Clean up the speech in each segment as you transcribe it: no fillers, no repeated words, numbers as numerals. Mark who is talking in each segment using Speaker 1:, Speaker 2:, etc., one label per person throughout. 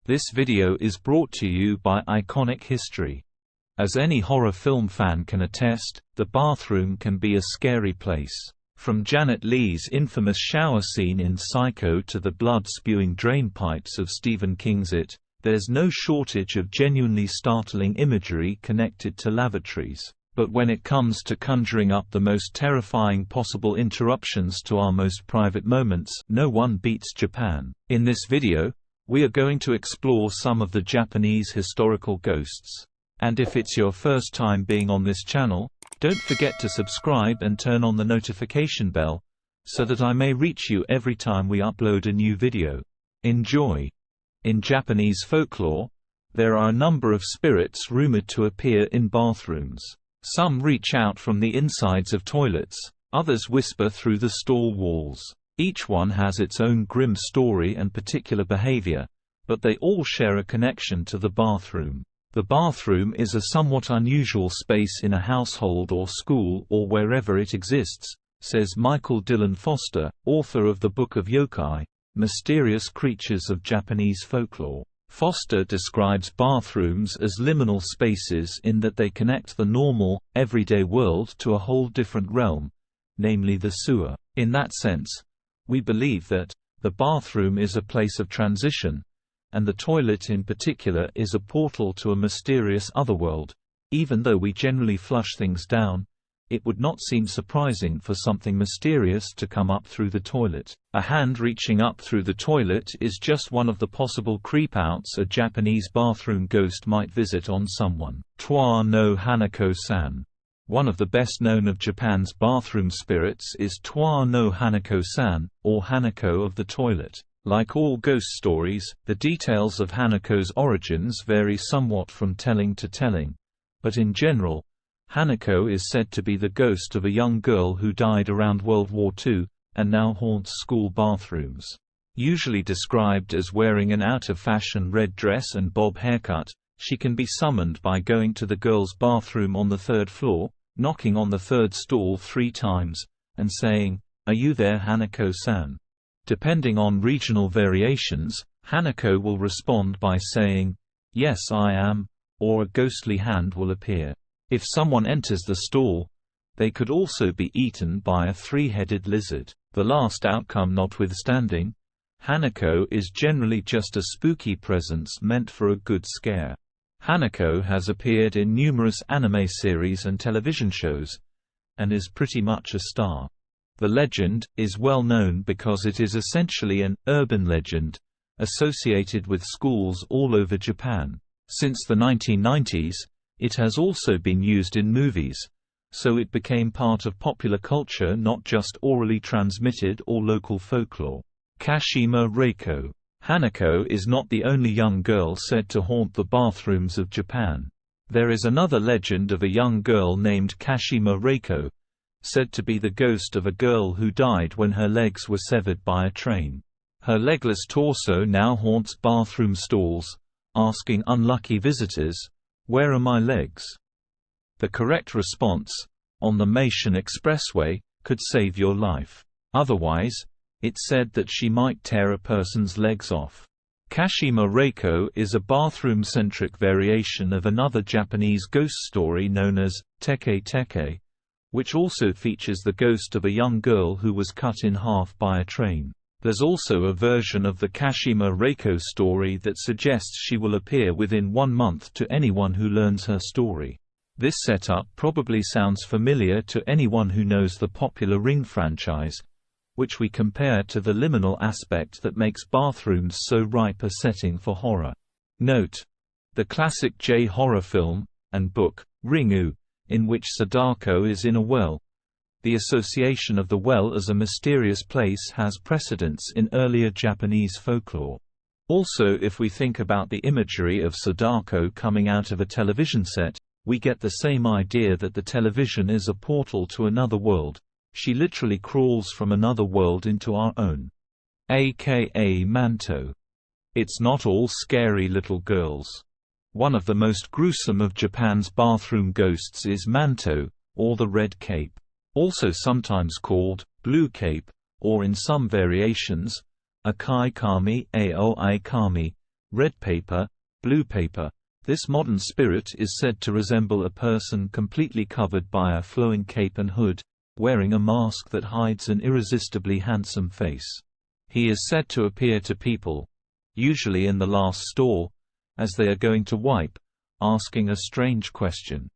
Speaker 1: This video is brought to you by Iconic History. As any horror film fan can attest, the bathroom can be a scary place. From Janet Leigh's infamous shower scene in Psycho to the blood-spewing drainpipes of Stephen King's It, there's no shortage of genuinely startling imagery connected to lavatories. But when it comes to conjuring up the most terrifying possible interruptions to our most private moments, no one beats Japan. In this video, we are going to explore some of the Japanese historical ghosts. And if it's your first time being on this channel, don't forget to subscribe and turn on the notification bell, so that I may reach you every time we upload a new video. Enjoy! In Japanese folklore, there are a number of spirits rumored to appear in bathrooms. Some reach out from the insides of toilets, others whisper through the stall walls. Each one has its own grim story and particular behavior, but they all share a connection to the bathroom. The bathroom is a somewhat unusual space in a household or school or wherever it exists, says Michael Dylan Foster, author of the Book of Yokai, Mysterious Creatures of Japanese Folklore. Foster describes bathrooms as liminal spaces in that they connect the normal, everyday world to a whole different realm, namely the sewer. In that sense, we believe that the bathroom is a place of transition, and the toilet in particular is a portal to a mysterious otherworld. Even though we generally flush things down, it would not seem surprising for something mysterious to come up through the toilet. A hand reaching up through the toilet is just one of the possible creep-outs a Japanese bathroom ghost might visit on someone. Toire no Hanako-san. One of the best-known of Japan's bathroom spirits is Toire no Hanako-san, or Hanako of the toilet. Like all ghost stories, the details of Hanako's origins vary somewhat from telling to telling, but in general, Hanako is said to be the ghost of a young girl who died around World War II, and now haunts school bathrooms. Usually described as wearing an out-of-fashion red dress and bob haircut, she can be summoned by going to the girls' bathroom on the 3rd floor, knocking on the 3rd stall 3 times, and saying, "Are you there, Hanako-san?" Depending on regional variations, Hanako will respond by saying, "Yes I am," or a ghostly hand will appear. If someone enters the stall, they could also be eaten by a 3-headed lizard. The last outcome notwithstanding, Hanako is generally just a spooky presence meant for a good scare. Hanako has appeared in numerous anime series and television shows, and is pretty much a star. The legend is well known because it is essentially an urban legend, associated with schools all over Japan. Since the 1990s, it has also been used in movies, so it became part of popular culture, not just orally transmitted or local folklore. Kashima Reiko. Hanako is not the only young girl said to haunt the bathrooms of Japan. There is another legend of a young girl named Kashima Reiko, said to be the ghost of a girl who died when her legs were severed by a train. Her legless torso now haunts bathroom stalls, asking unlucky visitors, "Where are my legs?" The correct response, "On the Meishin Expressway," could save your life. Otherwise, it's said that she might tear a person's legs off. Kashima Reiko is a bathroom-centric variation of another Japanese ghost story known as Teke Teke, which also features the ghost of a young girl who was cut in half by a train. There's also a version of the Kashima Reiko story that suggests she will appear within 1 month to anyone who learns her story. This setup probably sounds familiar to anyone who knows the popular Ring franchise, which we compare to the liminal aspect that makes bathrooms so ripe a setting for horror. Note: the classic J-horror film and book, Ringu, in which Sadako is in a well. The association of the well as a mysterious place has precedence in earlier Japanese folklore. Also, if we think about the imagery of Sadako coming out of a television set, we get the same idea that the television is a portal to another world. She literally crawls from another world into our own. AKA Manto. It's not all scary little girls. One of the most gruesome of Japan's bathroom ghosts is Manto, or the Red Cape. Also sometimes called Blue Cape, or in some variations, Akai Kami, Aoi Kami, Red paper, blue paper. This modern spirit is said to resemble a person completely covered by a flowing cape and hood, wearing a mask that hides an irresistibly handsome face. He is said to appear to people, usually in the last store, as they are going to wipe, asking a strange question.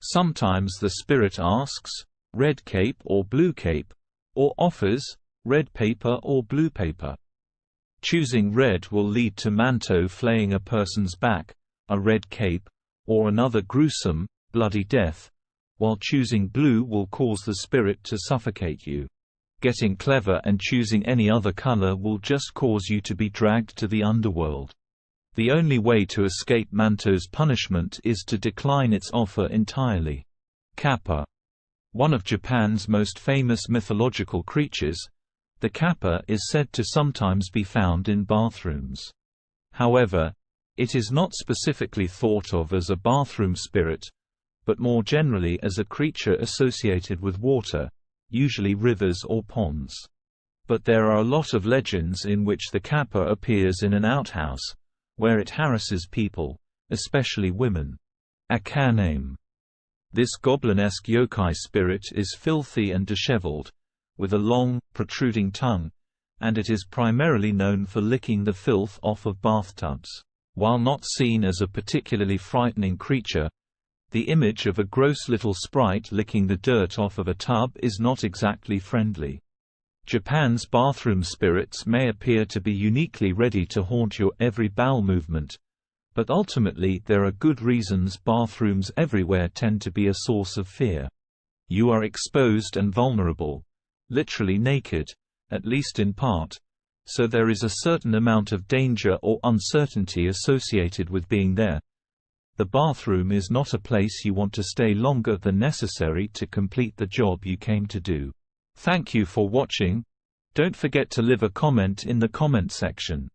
Speaker 1: Sometimes the spirit asks, red cape or blue cape, or offers, red paper or blue paper. Choosing red will lead to Manto flaying a person's back, a red cape, or another gruesome, bloody death, while choosing blue will cause the spirit to suffocate you. Getting clever and choosing any other color will just cause you to be dragged to the underworld. The only way to escape Manto's punishment is to decline its offer entirely. Kappa. One of Japan's most famous mythological creatures, the kappa is said to sometimes be found in bathrooms. However, it is not specifically thought of as a bathroom spirit, but more generally as a creature associated with water, usually rivers or ponds. But there are a lot of legends in which the kappa appears in an outhouse, where it harasses people, especially women. Akaname. This goblin-esque yokai spirit is filthy and disheveled, with a long, protruding tongue, and it is primarily known for licking the filth off of bathtubs. While not seen as a particularly frightening creature, the image of a gross little sprite licking the dirt off of a tub is not exactly friendly. Japan's bathroom spirits may appear to be uniquely ready to haunt your every bowel movement, but ultimately there are good reasons bathrooms everywhere tend to be a source of fear. You are exposed and vulnerable, literally naked, at least in part, so there is a certain amount of danger or uncertainty associated with being there. The bathroom is not a place you want to stay longer than necessary to complete the job you came to do. Thank you for watching. Don't forget to leave a comment in the comment section.